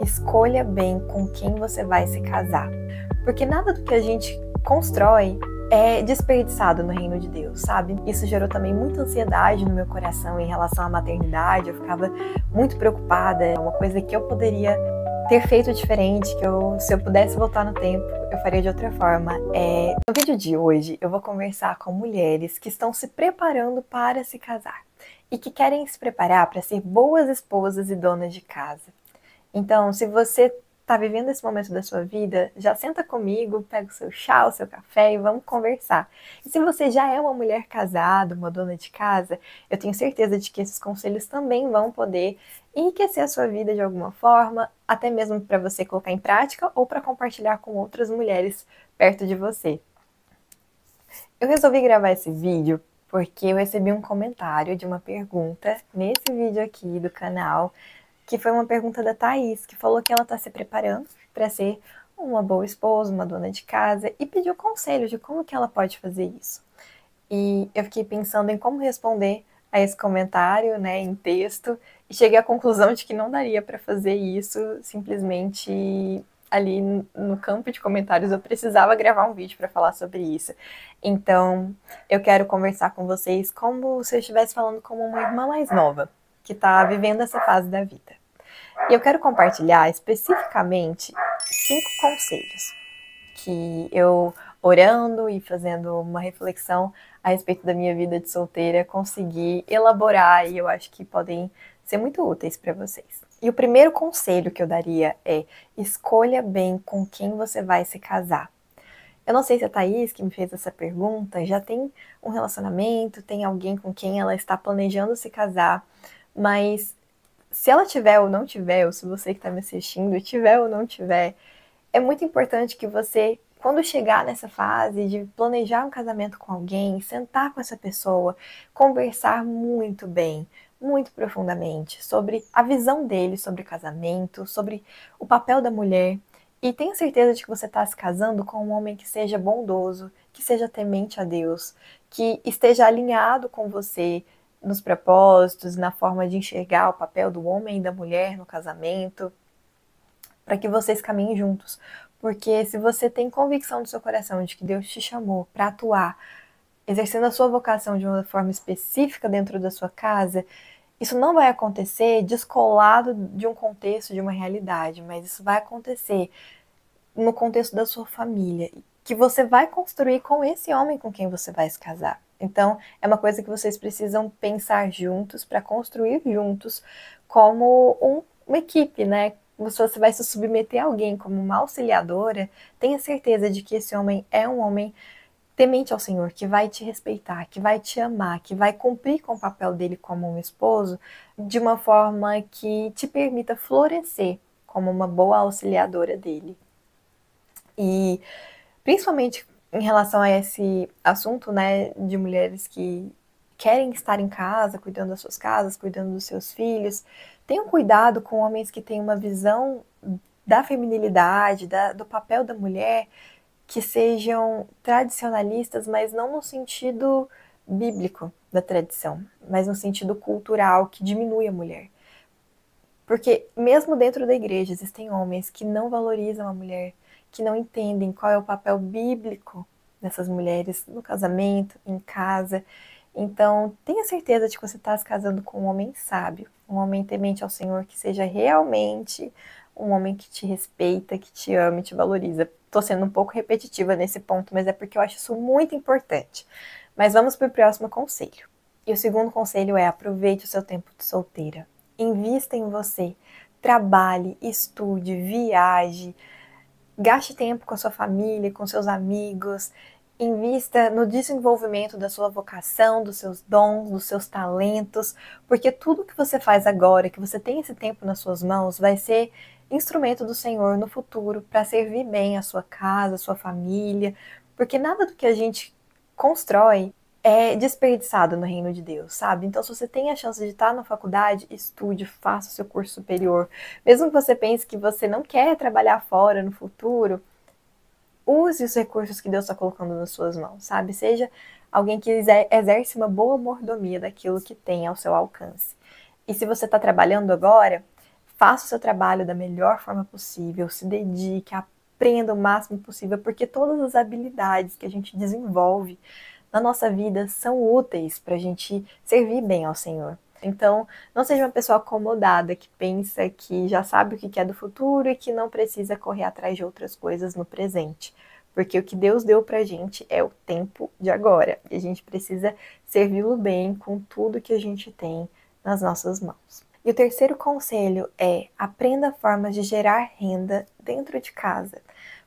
escolha bem com quem você vai se casar. Porque nada do que a gente constrói é desperdiçado no reino de Deus, sabe? Isso gerou também muita ansiedade no meu coração em relação à maternidade. Eu ficava muito preocupada, é uma coisa que eu poderia ter feito diferente, se eu pudesse voltar no tempo, eu faria de outra forma. No vídeo de hoje, eu vou conversar com mulheres que estão se preparando para se casar e que querem se preparar para ser boas esposas e donas de casa. Então, se você está vivendo esse momento da sua vida, já senta comigo, pega o seu chá, o seu café e vamos conversar. E se você já é uma mulher casada, uma dona de casa, eu tenho certeza de que esses conselhos também vão poder enriquecer a sua vida de alguma forma, até mesmo para você colocar em prática ou para compartilhar com outras mulheres perto de você. Eu resolvi gravar esse vídeo porque eu recebi um comentário de uma pergunta nesse vídeo aqui do canal, que foi uma pergunta da Thaís, que falou que ela está se preparando para ser uma boa esposa, uma dona de casa, e pediu conselhos de como que ela pode fazer isso. E eu fiquei pensando em como responder a esse comentário, né, em texto, e cheguei à conclusão de que não daria para fazer isso simplesmente ali no campo de comentários. Eu precisava gravar um vídeo para falar sobre isso. Então, eu quero conversar com vocês como se eu estivesse falando como uma irmã mais nova, que está vivendo essa fase da vida. E eu quero compartilhar especificamente 5 conselhos que eu, orando e fazendo uma reflexão a respeito da minha vida de solteira, consegui elaborar e eu acho que podem ser muito úteis para vocês. E o primeiro conselho que eu daria é: escolha bem com quem você vai se casar. Eu não sei se a Thaís, que me fez essa pergunta, já tem um relacionamento, tem alguém com quem ela está planejando se casar, mas se ela tiver ou não tiver, ou se você que está me assistindo tiver ou não tiver, é muito importante que você, quando chegar nessa fase de planejar um casamento com alguém, sentar com essa pessoa, conversar muito bem, muito profundamente sobre a visão dele sobre casamento, sobre o papel da mulher. E tenha certeza de que você está se casando com um homem que seja bondoso, que seja temente a Deus, que esteja alinhado com você nos propósitos, na forma de enxergar o papel do homem e da mulher no casamento, para que vocês caminhem juntos. Porque se você tem convicção do seu coração de que Deus te chamou para atuar, exercendo a sua vocação de uma forma específica dentro da sua casa, isso não vai acontecer descolado de um contexto, de uma realidade, mas isso vai acontecer no contexto da sua família, que você vai construir com esse homem com quem você vai se casar. Então, é uma coisa que vocês precisam pensar juntos, para construir juntos, como uma equipe, né? Se você vai se submeter a alguém como uma auxiliadora, tenha certeza de que esse homem é um homem temente ao Senhor, que vai te respeitar, que vai te amar, que vai cumprir com o papel dele como um esposo, de uma forma que te permita florescer como uma boa auxiliadora dele. E principalmente em relação a esse assunto, né, de mulheres que querem estar em casa, cuidando das suas casas, cuidando dos seus filhos, tenham cuidado com homens que têm uma visão da feminilidade, do papel da mulher, que sejam tradicionalistas, mas não no sentido bíblico da tradição, mas no sentido cultural, que diminui a mulher. Porque mesmo dentro da igreja existem homens que não valorizam a mulher, que não entendem qual é o papel bíblico dessas mulheres no casamento, em casa. Então, tenha certeza de que você está se casando com um homem sábio, um homem temente ao Senhor, que seja realmente um homem que te respeita, que te ama e te valoriza. Estou sendo um pouco repetitiva nesse ponto, mas é porque eu acho isso muito importante. Mas vamos para o próximo conselho. E o segundo conselho é: aproveite o seu tempo de solteira. Invista em você. Trabalhe, estude, viaje. Gaste tempo com a sua família, com seus amigos, invista no desenvolvimento da sua vocação, dos seus dons, dos seus talentos, porque tudo que você faz agora, que você tem esse tempo nas suas mãos, vai ser instrumento do Senhor no futuro para servir bem a sua casa, a sua família, porque nada do que a gente constrói é desperdiçado no reino de Deus, sabe? Então, se você tem a chance de estar na faculdade, estude, faça o seu curso superior. Mesmo que você pense que você não quer trabalhar fora no futuro, use os recursos que Deus está colocando nas suas mãos, sabe? Seja alguém que exerce uma boa mordomia daquilo que tem ao seu alcance. E se você está trabalhando agora, faça o seu trabalho da melhor forma possível, se dedique, aprenda o máximo possível, porque todas as habilidades que a gente desenvolve na nossa vida são úteis para a gente servir bem ao Senhor. Então, não seja uma pessoa acomodada que pensa que já sabe o que quer do futuro e que não precisa correr atrás de outras coisas no presente. Porque o que Deus deu pra gente é o tempo de agora. E a gente precisa servi-lo bem com tudo que a gente tem nas nossas mãos. E o terceiro conselho é: aprenda formas de gerar renda dentro de casa.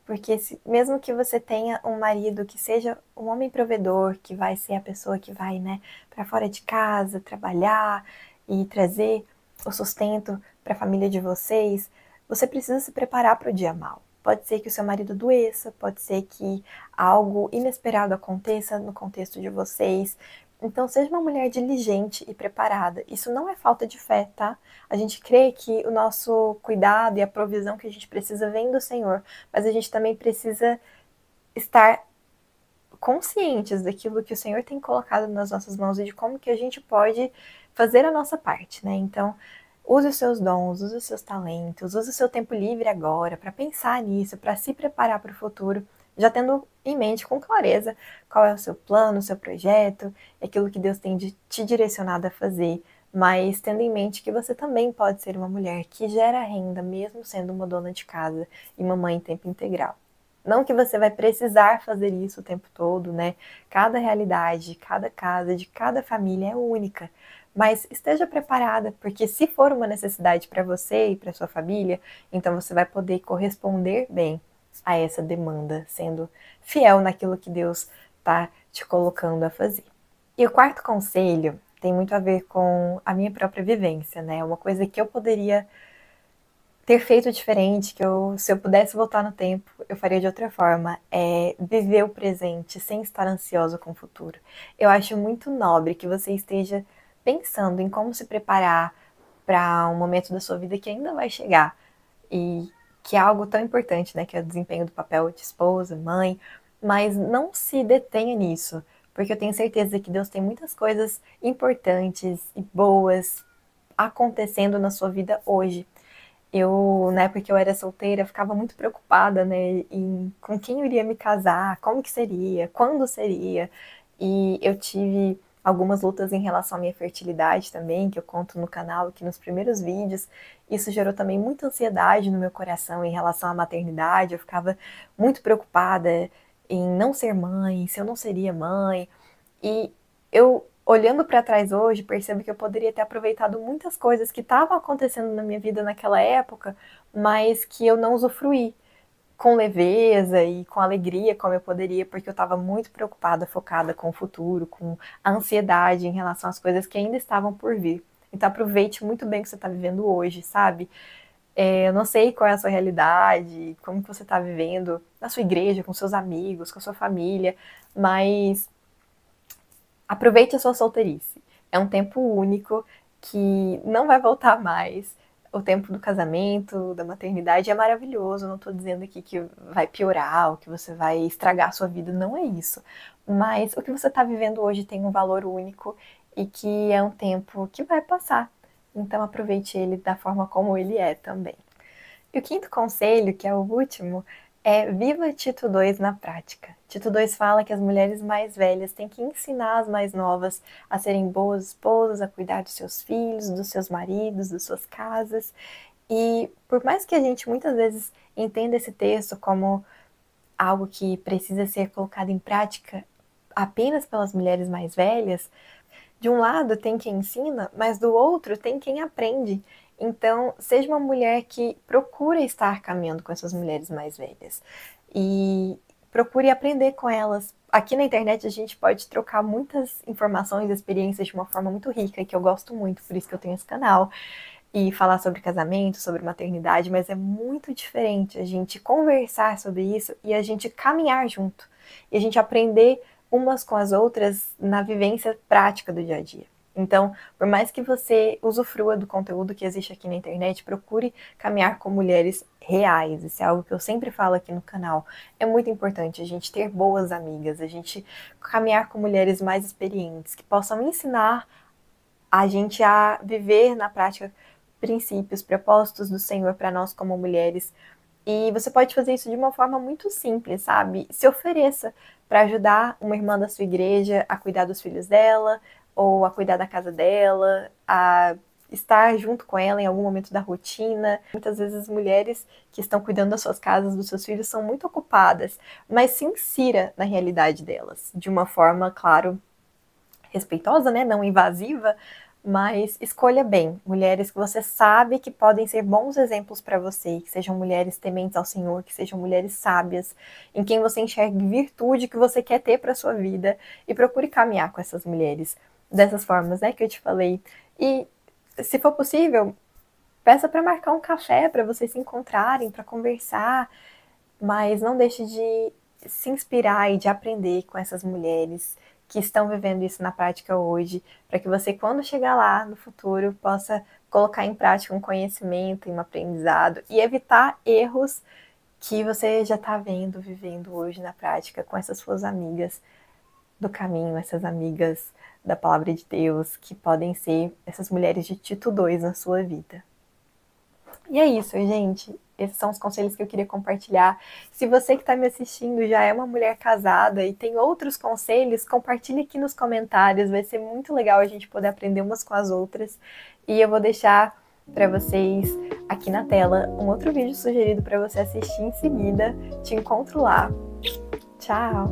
Porque mesmo que você tenha um marido que seja um homem provedor, que vai ser a pessoa que vai, né, para fora de casa, trabalhar e trazer o sustento para a família de vocês, você precisa se preparar para o dia mau. Pode ser que o seu marido adoeça, pode ser que algo inesperado aconteça no contexto de vocês. Então, seja uma mulher diligente e preparada. Isso não é falta de fé, tá? A gente crê que o nosso cuidado e a provisão que a gente precisa vem do Senhor, mas a gente também precisa estar conscientes daquilo que o Senhor tem colocado nas nossas mãos e de como que a gente pode fazer a nossa parte, né? Então, use os seus dons, use os seus talentos, use o seu tempo livre agora para pensar nisso, para se preparar para o futuro, já tendo em mente com clareza qual é o seu plano, o seu projeto, aquilo que Deus tem te direcionado a fazer, mas tendo em mente que você também pode ser uma mulher que gera renda, mesmo sendo uma dona de casa e uma mãe em tempo integral. Não que você vai precisar fazer isso o tempo todo, né? Cada realidade, cada casa, de cada família é única. Mas esteja preparada, porque se for uma necessidade para você e para sua família, então você vai poder corresponder bem a essa demanda, sendo fiel naquilo que Deus está te colocando a fazer. E o quarto conselho tem muito a ver com a minha própria vivência, né? Uma coisa que eu poderia ter feito diferente, que se eu pudesse voltar no tempo, eu faria de outra forma, é viver o presente sem estar ansiosa com o futuro. Eu acho muito nobre que você esteja pensando em como se preparar para um momento da sua vida que ainda vai chegar e que é algo tão importante, né, que é o desempenho do papel de esposa, mãe, mas não se detenha nisso, porque eu tenho certeza que Deus tem muitas coisas importantes e boas acontecendo na sua vida hoje. Na época que eu era solteira, ficava muito preocupada, né, com quem eu iria me casar, como que seria, quando seria. E eu tive algumas lutas em relação à minha fertilidade também, que eu conto no canal aqui nos primeiros vídeos. Isso gerou também muita ansiedade no meu coração em relação à maternidade. Eu ficava muito preocupada em não ser mãe, se eu não seria mãe. E eu, olhando para trás hoje, percebo que eu poderia ter aproveitado muitas coisas que estavam acontecendo na minha vida naquela época, mas que eu não usufruí com leveza e com alegria como eu poderia, porque eu estava muito preocupada, focada com o futuro, com a ansiedade em relação às coisas que ainda estavam por vir. Então aproveite muito bem o que você está vivendo hoje, sabe? Eu não sei qual é a sua realidade, como que você está vivendo na sua igreja, com seus amigos, com a sua família, mas aproveite a sua solteirice. É um tempo único que não vai voltar mais. O tempo do casamento, da maternidade é maravilhoso. Não estou dizendo aqui que vai piorar ou que você vai estragar a sua vida. Não é isso. Mas o que você está vivendo hoje tem um valor único e que é um tempo que vai passar. Então aproveite ele da forma como ele é também. E o quinto conselho, que é o último, é viva Tito 2 na prática. Tito 2 fala que as mulheres mais velhas têm que ensinar as mais novas a serem boas esposas, a cuidar dos seus filhos, dos seus maridos, das suas casas. E por mais que a gente muitas vezes entenda esse texto como algo que precisa ser colocado em prática apenas pelas mulheres mais velhas, de um lado tem quem ensina, mas do outro tem quem aprende. Então, seja uma mulher que procura estar caminhando com essas mulheres mais velhas e procure aprender com elas. Aqui na internet a gente pode trocar muitas informações e experiências de uma forma muito rica e que eu gosto muito, por isso que eu tenho esse canal. E falar sobre casamento, sobre maternidade, mas é muito diferente a gente conversar sobre isso e a gente caminhar junto. E a gente aprender umas com as outras na vivência prática do dia a dia. Então, por mais que você usufrua do conteúdo que existe aqui na internet, procure caminhar com mulheres reais. Isso é algo que eu sempre falo aqui no canal. É muito importante a gente ter boas amigas, a gente caminhar com mulheres mais experientes, que possam ensinar a gente a viver na prática princípios, propósitos do Senhor para nós como mulheres. E você pode fazer isso de uma forma muito simples, sabe? Se ofereça para ajudar uma irmã da sua igreja a cuidar dos filhos dela, ou a cuidar da casa dela, a estar junto com ela em algum momento da rotina. Muitas vezes as mulheres que estão cuidando das suas casas, dos seus filhos, são muito ocupadas, mas se insira na realidade delas, de uma forma, claro, respeitosa, né? Não invasiva, mas escolha bem mulheres que você sabe que podem ser bons exemplos para você, que sejam mulheres tementes ao Senhor, que sejam mulheres sábias, em quem você enxergue virtude que você quer ter para sua vida, e procure caminhar com essas mulheres dessas formas, né, que eu te falei. E se for possível, peça para marcar um café para vocês se encontrarem, para conversar, mas não deixe de se inspirar e de aprender com essas mulheres que estão vivendo isso na prática hoje, para que você, quando chegar lá no futuro, possa colocar em prática um conhecimento e um aprendizado e evitar erros que você já está vivendo hoje na prática com essas suas amigas do caminho, essas amigas da palavra de Deus, que podem ser essas mulheres de Tito 2 na sua vida. E é isso, gente. Esses são os conselhos que eu queria compartilhar. Se você que está me assistindo já é uma mulher casada e tem outros conselhos, compartilhe aqui nos comentários. Vai ser muito legal a gente poder aprender umas com as outras. E eu vou deixar para vocês aqui na tela um outro vídeo sugerido para você assistir em seguida. Te encontro lá. Tchau!